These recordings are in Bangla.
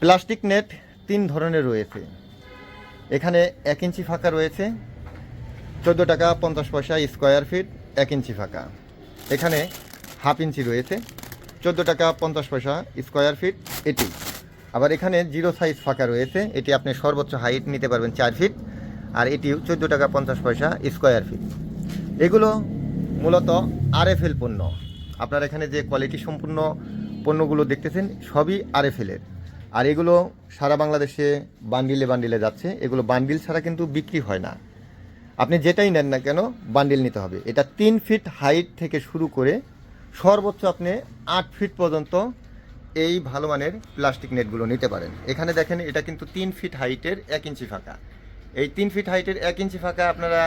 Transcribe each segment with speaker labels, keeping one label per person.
Speaker 1: প্লাস্টিক নেট 3 ধরনের রয়েছে। এখানে 1 ইঞ্চি ফাঁকা রয়েছে 14 টাকা 50 পয়সা স্কোয়ার ফিট 1 ইঞ্চি ফাঁকা। এখানে হাফ ইঞ্চি রয়েছে 14 টাকা 50 পয়সা স্কোয়ার ফিট এটি। আবার এখানে 0 সাইজ ফাঁকা রয়েছে, এটি আপনি সর্বোচ্চ হাইট নিতে পারবেন 4 ফিট, আর এটিও 14 টাকা 50 পয়সা স্কোয়ার ফিট। এগুলো মূলত আরএফএল পণ্য। আপনার এখানে যে কোয়ালিটি সম্পূর্ণ পণ্যগুলো দেখতেছেন সবই আরএফএলের, আর এগুলো সারা বাংলাদেশে বান্ডিলে বান্ডিলে যাচ্ছে। এগুলো বান্ডিল ছাড়া কিন্তু বিক্রি হয় না। আপনি যেটাই নেন না কেন বান্ডিল নিতে হবে। এটা 3 ফিট হাইট থেকে শুরু করে সর্বোচ্চ আপনি 8 ফিট পর্যন্ত এই ভালো মানের প্লাস্টিক নেটগুলো নিতে পারেন। এখানে দেখেন এটা কিন্তু 3 ফিট হাইটের 1 ইঞ্চি ফাঁকা। এই 3 ফিট হাইটের 1 ইঞ্চি ফাঁকা আপনারা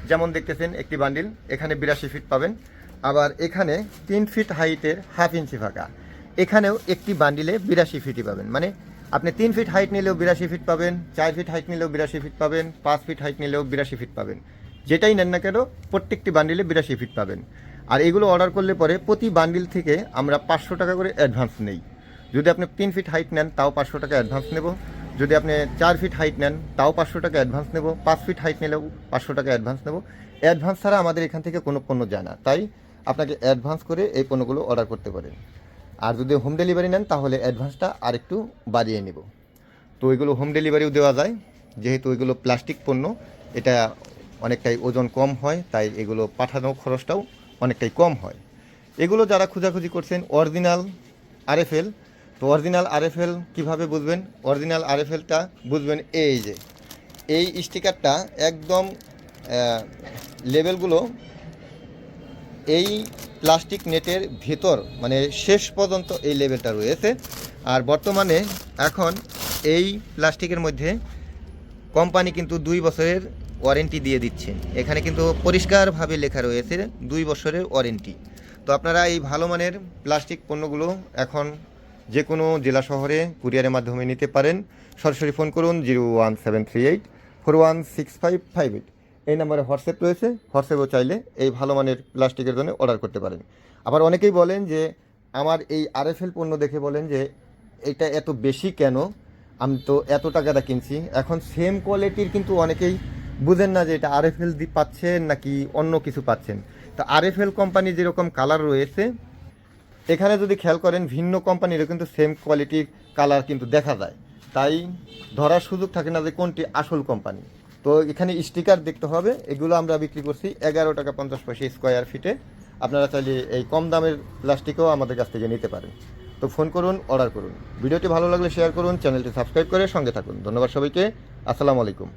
Speaker 1: যেমন দেখতেছেন একটি বান্ডিল, এখানে 82 ফিট পাবেন। আবার এখানে 3 ফিট হাইটের হাফ ইঞ্চি ফাঁকা, এখানেও একটি বান্ডিলে 82 ফিটই পাবেন। মানে আপনি 3 ফিট হাইট নিলেও 82 ফিট পাবেন, 4 ফিট হাইট নিলেও 82 ফিট পাবেন, 5 ফিট হাইট নিলেও 82 ফিট পাবেন। যেটাই নেন না কেন প্রত্যেকটি বান্ডিলে 82 ফিট পাবেন। আর এগুলো অর্ডার করলে পরে প্রতি বান্ডিল থেকে আমরা 500 টাকা করে অ্যাডভান্স নেই। যদি আপনি 3 ফিট হাইট নেন তাও 500 টাকা অ্যাডভান্স নেব। যদি আপনি 4 ফিট হাইট নেন তাও 500 টাকা অ্যাডভান্স নেব। 5 ফিট হাইট নিলেও 500 টাকা অ্যাডভান্স নেব। অ্যাডভান্স ছাড়া আমাদের এখান থেকে কোনো পণ্য যায় না, তাই আপনাকে অ্যাডভান্স করে এই পণ্যগুলো অর্ডার করতে পারেন। আর যদি হোম ডেলিভারি নেন তাহলে অ্যাডভান্সটা আরেকটু বাড়িয়ে নেব। তো এগুলো হোম ডেলিভারিও দেওয়া যায়, যেহেতু এগুলো প্লাস্টিক পণ্য, এটা অনেকটাই ওজন কম হয়, তাই এগুলো পাঠানোর খরচটাও অনেকটাই কম হয়। এগুলো যারা খোঁজাখুঁজি করছেন অরিজিনাল আরএফএল, তো অরিজিনাল আরএফএল কীভাবে বুঝবেন? অরিজিনাল আরএফএলটা বুঝবেন এই যে এই স্টিকারটা একদম লেবেলগুলো এই প্লাস্টিক নেটের ভেতর মানে শেষ পর্যন্ত এই লেবেলটা রয়েছে। আর বর্তমানে এখন এই প্লাস্টিকের মধ্যে কোম্পানি কিন্তু 2 বছরের ওয়ারেন্টি দিয়ে দিচ্ছে। এখানে কিন্তু পরিষ্কারভাবে লেখা রয়েছে 2 বছরের ওয়ারেন্টি। তো আপনারা এই ভালো মানের প্লাস্টিক পণ্যগুলো এখন যে কোনো জেলা শহরে কুরিয়ারের মাধ্যমে নিতে পারেন। সরাসরি ফোন করুন 01738 416558। এই নাম্বারে হোয়াটসঅ্যাপ রয়েছে, হোয়াটসঅ্যাপেও চাইলে এই ভালো মানের প্লাস্টিকের জন্য অর্ডার করতে পারেন। আবার অনেকেই বলেন যে আমার এই আরএফএল পণ্য দেখে বলেন যে এটা এত বেশি কেন, আমি তো এত টাকাটা কিনছি। এখন সেম কোয়ালিটির কিন্তু অনেকেই বুঝেন না যে এটা আরএফএল পাচ্ছেন নাকি অন্য কিছু পাচ্ছেন। তো আরএফএল কোম্পানি যেরকম কালার রয়েছে, এখানে যদি খেয়াল করেন ভিন্ন কোম্পানিরও কিন্তু সেম কোয়ালিটির কালার কিন্তু দেখা যায়, তাই ধরার সুযোগ থাকে না যে কোনটি আসল কোম্পানি। তো এখানে স্টিকার দেখতে হবে। এগুলো আমরা বিক্রি করছি 11 টাকা 50 পয়সা স্কোয়ার ফিটে। আপনারা চাইলে এই কম দামের প্লাস্টিকও আমাদের কাছ থেকে নিতে পারেন। তো ফোন করুন, অর্ডার করুন। ভিডিওটি ভালো লাগলে শেয়ার করুন, চ্যানেলটি সাবস্ক্রাইব করে সঙ্গে থাকুন। ধন্যবাদ সবাইকে। আসসালামু আলাইকুম।